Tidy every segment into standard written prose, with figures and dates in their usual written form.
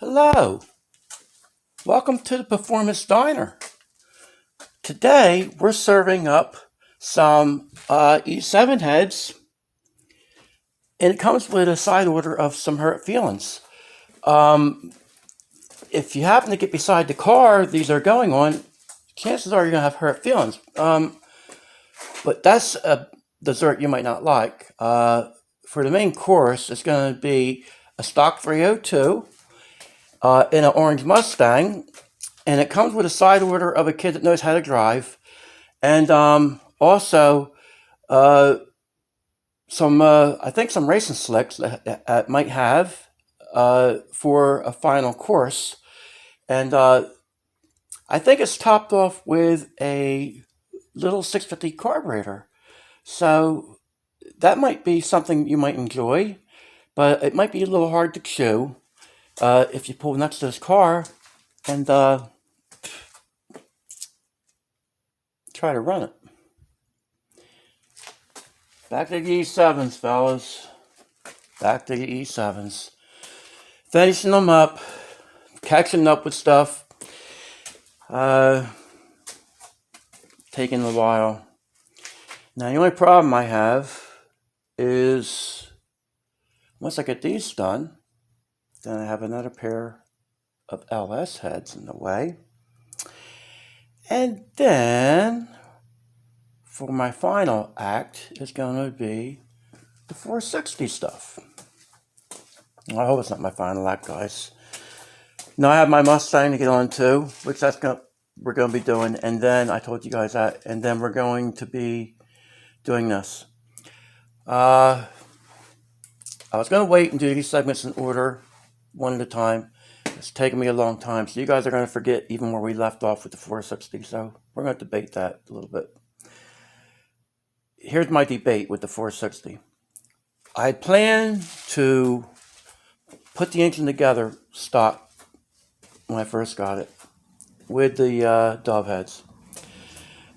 Hello, welcome to the Performance Diner. Today we're serving up some E7 heads, and it comes with a side order of some hurt feelings. Um, if you happen to get beside the car these are going on, chances are you're going to have hurt feelings. But that's a dessert you might not like. For the main course, it's going to be a stock 302 in an orange Mustang, and it comes with a side order of a kid that knows how to drive, and also uh, some I think some racing slicks that might have for a final course, and I think it's topped off with a little 650 carburetor. So that might be something you might enjoy, but it might be a little hard to chew if you pull next to this car and try to run it. Back to the E7s, fellas. Back to the E7s. Finishing them up, catching up with stuff. Taking a while. Now, the only problem I have is once I get these done, then I have another pair of LS heads in the way. And then for my final act is going to be the 460 stuff. I hope it's not my final act, guys. Now I have my Mustang to get on too, which we're going to be doing. And then I told you guys that. And then we're going to be doing this. I was going to wait and do these segments in order, one at a time. It's taken me a long time, so you guys are going to forget even where we left off with the 460. So we're going to debate that a little bit. Here's my debate with the 460. I had planned to put the engine together stock when I first got it with the dove heads.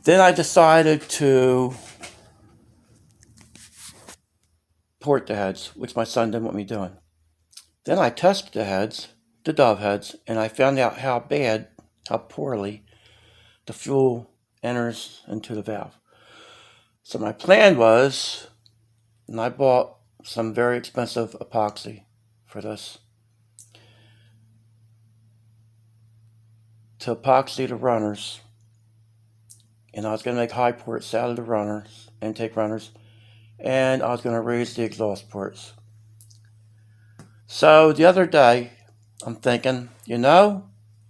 Then I decided to port the heads, which my son didn't want me doing. Then I tested the heads, the dove heads, and I found out how poorly the fuel enters into the valve. So my plan was, and I bought some very expensive epoxy for this, to epoxy the runners. And I was going to make high ports out of the runners, intake runners, and I was going to raise the exhaust ports. So the other day, I'm thinking, I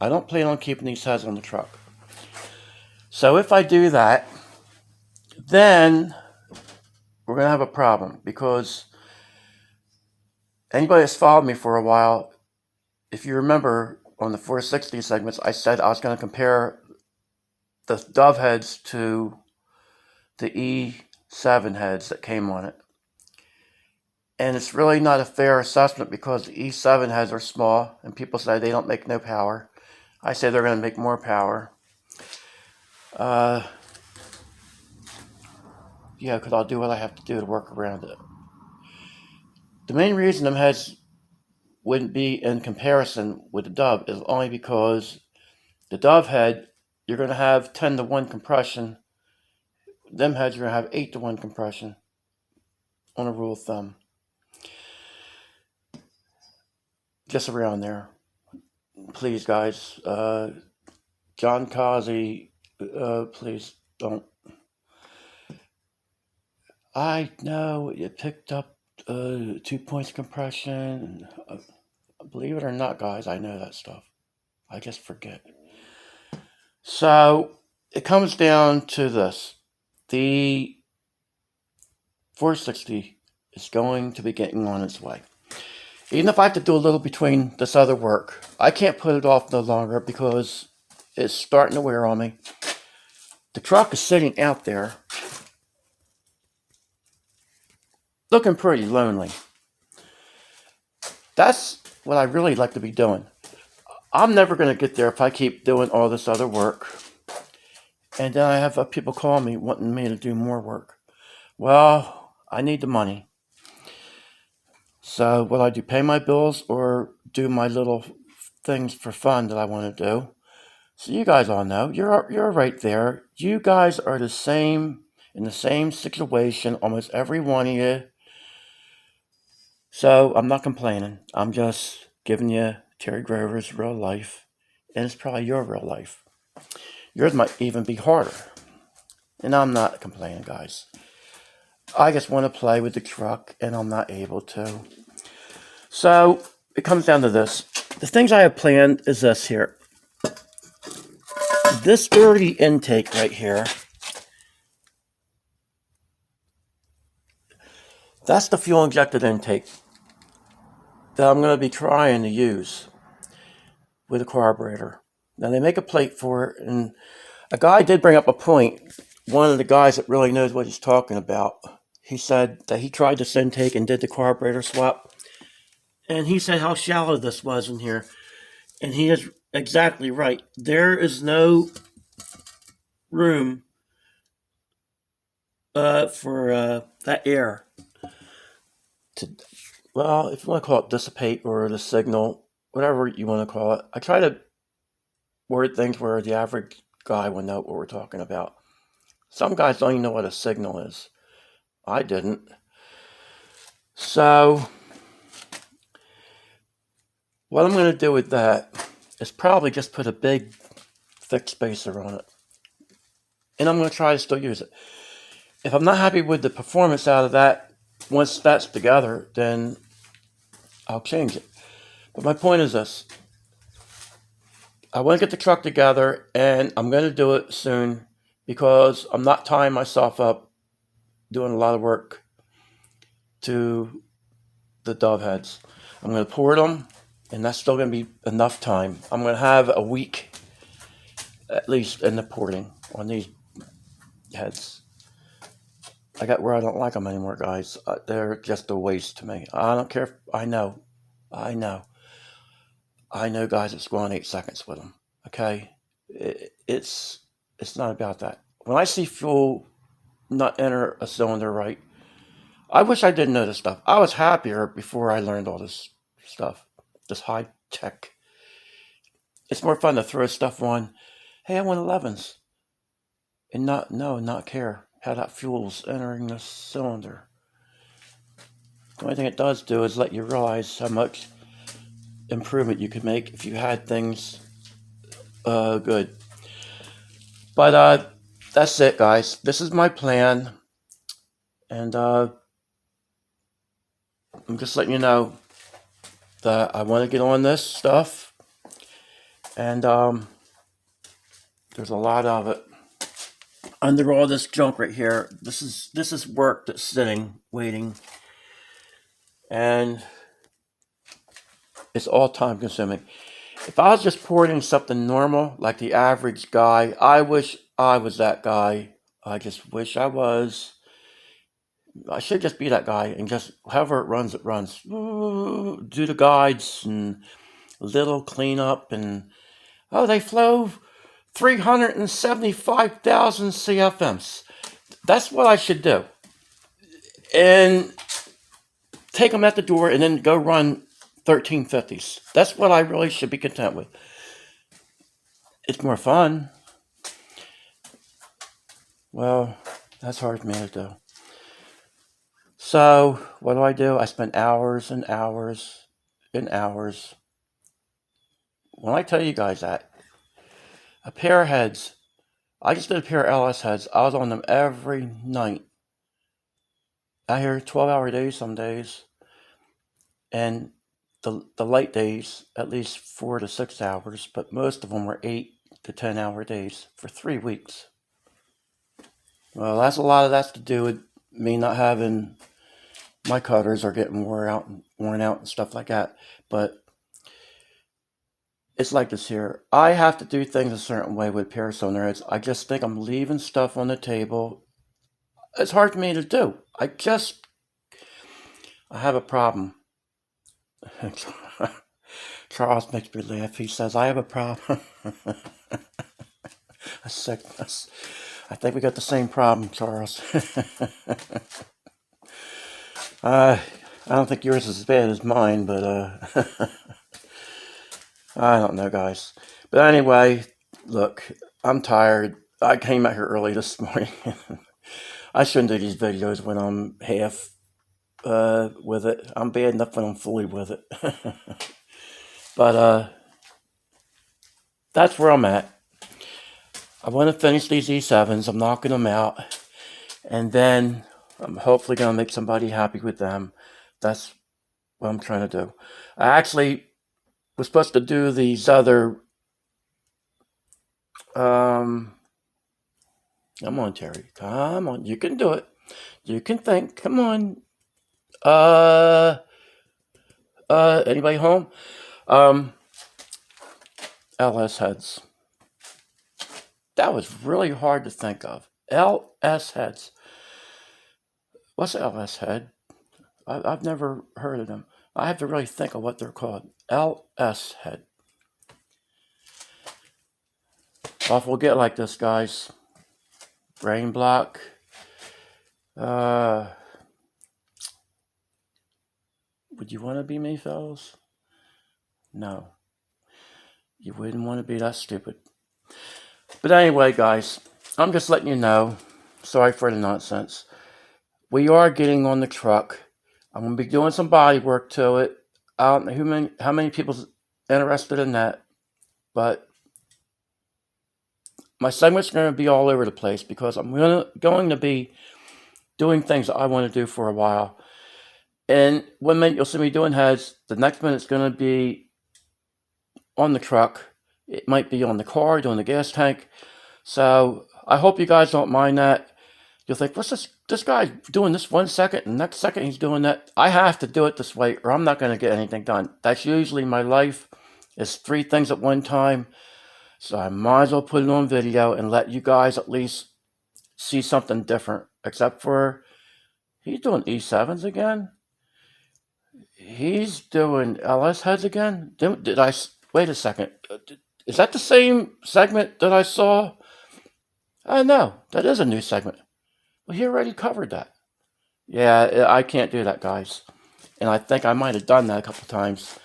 don't plan on keeping these heads on the truck. So if I do that, then we're going to have a problem, because anybody that's followed me for a while, if you remember on the 460 segments, I said I was going to compare the dove heads to the E7 heads that came on it. And it's really not a fair assessment, because the E7 heads are small and people say they don't make no power. I say they're going to make more power. Because I'll do what I have to do to work around it. The main reason them heads wouldn't be in comparison with the dove is only because the dove head, you're going to have 10-to-1 compression. Them heads, you're going to have 8-to-1 compression on a rule of thumb. Just around there. Please, guys. John Causey, please don't. I know it picked up 2 points compression. Believe it or not, guys, I know that stuff. I just forget. So it comes down to this. The 460 is going to be getting on its way. Even if I have to do a little between this other work, I can't put it off no longer, because it's starting to wear on me. The truck is sitting out there looking pretty lonely. That's what I really like to be doing. I'm never going to get there if I keep doing all this other work. And then I have people call me wanting me to do more work. Well, I need the money. So what I do, pay my bills or do my little things for fun that I want to do. So you guys all know, you're right there. You guys are the same, in the same situation, almost every one of you. So I'm not complaining. I'm just giving you Terry Grover's real life, and it's probably your real life. Yours might even be harder. And I'm not complaining, guys. I just want to play with the truck, and I'm not able to. So it comes down to this. The things I have planned is this here. This dirty intake right here, that's the fuel injected intake that I'm going to be trying to use with a carburetor. Now they make a plate for it, and a guy did bring up a point. One of the guys that really knows what he's talking about, he said that he tried this intake and did the carburetor swap, and he said how shallow this was in here. And he is exactly right. There is no room for that air to, well, if you want to call it dissipate or the signal, whatever you want to call it. I try to word things where the average guy will know what we're talking about. Some guys don't even know what a signal is. I didn't. So what I'm going to do with that is probably just put a big thick spacer on it. And I'm going to try to still use it. If I'm not happy with the performance out of that, once that's together, then I'll change it. But my point is this. I want to get the truck together, and I'm going to do it soon because I'm not tying myself up doing a lot of work to the dove heads. I'm going to port them, and that's still going to be enough time. I'm going to have a week at least in the porting on these heads. I got where I don't like them anymore, guys. They're just a waste to me. I don't care if, I know, guys, it's going 8 seconds with them, okay? It's not about that. When I see fuel not enter a cylinder right, I wish I didn't know this stuff. I was happier before I learned all this stuff, this high tech. It's more fun to throw stuff on, hey, I want 11s, and not care how that fuel's entering the cylinder. The only thing it does do is let you realize how much improvement you could make if you had things good. But that's it, guys. This is my plan, and I'm just letting you know that I want to get on this stuff, and there's a lot of it. Under all this junk right here, this is work that's sitting, waiting, and it's all time consuming. If I was just porting something normal, like the average guy, I wish I was that guy. I just wish I was. I should just be that guy and just, however it runs, it runs. Do the guides and little cleanup and, oh, they flow 375,000 CFMs. That's what I should do. And take them at the door and then go run 1350s. That's what I really should be content with. It's more fun. Well, that's hard for me to do. So, what do? I spend hours and hours and hours. When I tell you guys that, a pair of heads, I just did a pair of LS heads. I was on them every night. I hear 12-hour days some days. And the light days, at least 4 to 6 hours, but most of them were 8 to 10-hour days for 3 weeks. Well, that's a lot of that's to do with me not having, my cutters are getting worn out and stuff like that. But it's like this here. I have to do things a certain way with pair cylinder heads. I just think I'm leaving stuff on the table. It's hard for me to do. I have a problem. Charles makes me laugh. He says, I have a problem. A sickness. I think we got the same problem, Charles. I don't think yours is as bad as mine, but I don't know, guys. But anyway, look, I'm tired. I came out here early this morning. I shouldn't do these videos when I'm half with it. I'm bad enough when I'm fully with it. But that's where I'm at. I want to finish these E7s. I'm knocking them out. And then I'm hopefully going to make somebody happy with them. That's what I'm trying to do. I actually was supposed to do these other... come on, Terry. Come on. You can do it. You can think. Come on. Anybody home? LS heads. That was really hard to think of. LS heads. What's LS head? I've never heard of them. I have to really think of what they're called. LS head. Well, if we'll get like this, guys. Brain block. Would you want to be me, fellas? No. You wouldn't want to be that stupid. But anyway, guys, I'm just letting you know. Sorry for the nonsense. We are getting on the truck. I'm going to be doing some body work to it. I don't know how many people's interested in that, but my segment's going to be all over the place because I'm going to be doing things that I want to do for a while. And 1 minute you'll see me doing heads. The next minute it's going to be on the truck. It might be on the car, doing the gas tank. So I hope you guys don't mind that. You'll think, what's this guy doing this 1 second, and next second he's doing that. I have to do it this way or I'm not going to get anything done. That's usually my life, is 3 things at one time. So I might as well put it on video and let you guys at least see something different. Except for, he's doing E7s again. He's doing LS heads again. Did I... Wait a second. Is that the same segment that I saw? No, that is a new segment. Well, he already covered that. Yeah, I can't do that, guys. And I think I might have done that a couple times.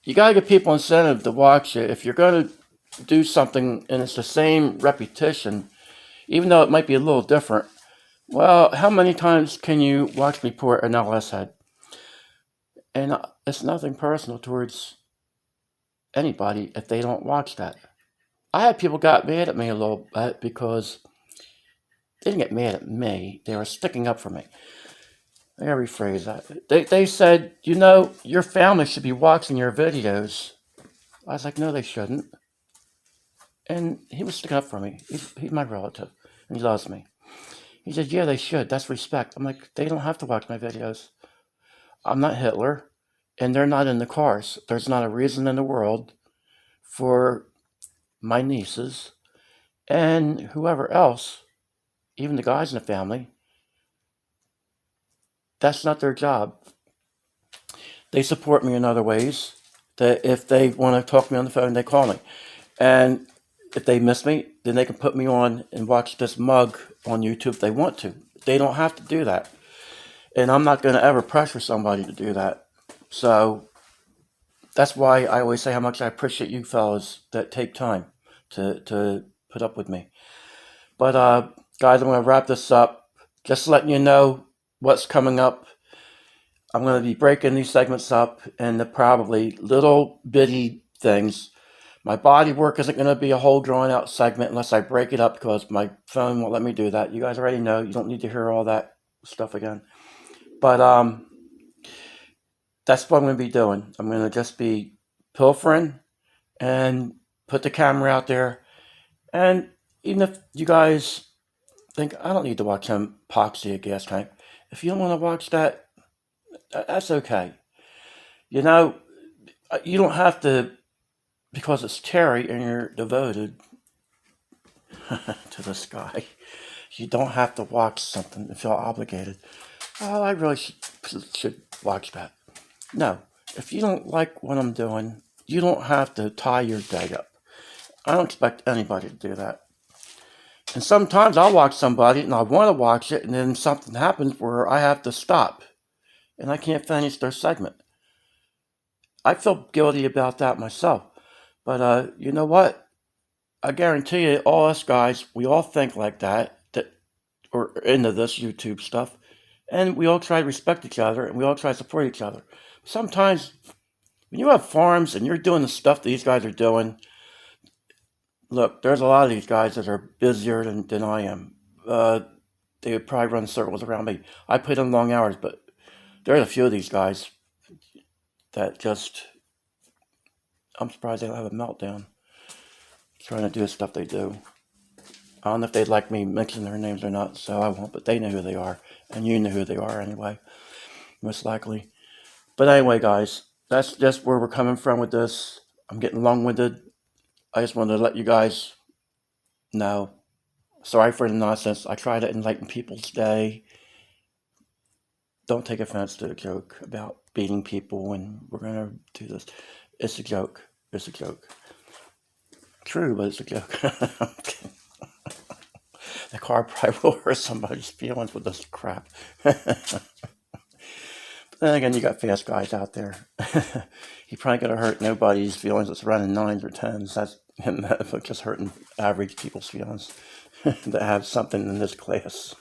You got to give people incentive to watch it. If you're going to do something and it's the same repetition, even though it might be a little different, well, how many times can you watch me pour an LS head? And it's nothing personal towards anybody if they don't watch that. I had people got mad at me a little bit because they didn't get mad at me. They were sticking up for me. I gotta rephrase that. They said, your family should be watching your videos. I was like, no, they shouldn't. And he was sticking up for me. He's my relative, and he loves me. He said, yeah, they should. That's respect. I'm like, they don't have to watch my videos. I'm not Hitler, and they're not in the cars. There's not a reason in the world for my nieces and whoever else, even the guys in the family, that's not their job. They support me in other ways. That if they want to talk to me on the phone, they call me. And if they miss me, then they can put me on and watch this mug on YouTube if they want to. They don't have to do that. And I'm not going to ever pressure somebody to do that. So that's why I always say how much I appreciate you fellas that take time to put up with me. But guys, I'm going to wrap this up. Just letting you know what's coming up. I'm going to be breaking these segments up into probably little bitty things. My body work isn't going to be a whole drawn out segment unless I break it up because my phone won't let me do that. You guys already know. You don't need to hear all that stuff again. But that's what I'm going to be doing. I'm going to just be pilfering and put the camera out there. And even if you guys think, I don't need to watch him epoxy a gas tank. If you don't want to watch that, that's okay. You don't have to, because it's Terry and you're devoted to this guy, you don't have to watch something and feel obligated. Oh, I really should watch that. No, if you don't like what I'm doing, you don't have to tie your day up. I don't expect anybody to do that. And sometimes I'll watch somebody and I want to watch it and then something happens where I have to stop and I can't finish their segment. I feel guilty about that myself. But you know what? I guarantee you, all us guys, we all think like that, that we're into this YouTube stuff, and we all try to respect each other, and we all try to support each other. Sometimes, when you have farms and you're doing the stuff these guys are doing, look, there's a lot of these guys that are busier than I am. They would probably run circles around me. I put in long hours, but there's a few of these guys that just, I'm surprised they don't have a meltdown trying to do the stuff they do. I don't know if they'd like me mentioning their names or not, so I won't, but they know who they are, and you know who they are anyway, most likely. But anyway, guys, that's just where we're coming from with this. I'm getting long-winded. I just wanted to let you guys know. Sorry for the nonsense. I try to enlighten people today. Don't take offense to the joke about beating people when we're going to do this. It's a joke. It's a joke. True, but it's a joke. The car probably will hurt somebody's feelings with this crap. But then again, you got fast guys out there. He probably going to hurt nobody's feelings that's running 9s or 10s. That's just hurting average people's feelings that have something in this class.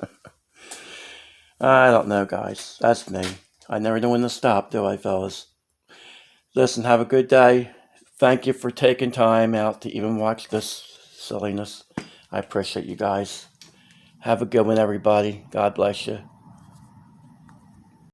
I don't know, guys. That's me. I never know when to stop, do I, fellas? Listen, have a good day. Thank you for taking time out to even watch this silliness. I appreciate you guys. Have a good one, everybody. God bless you.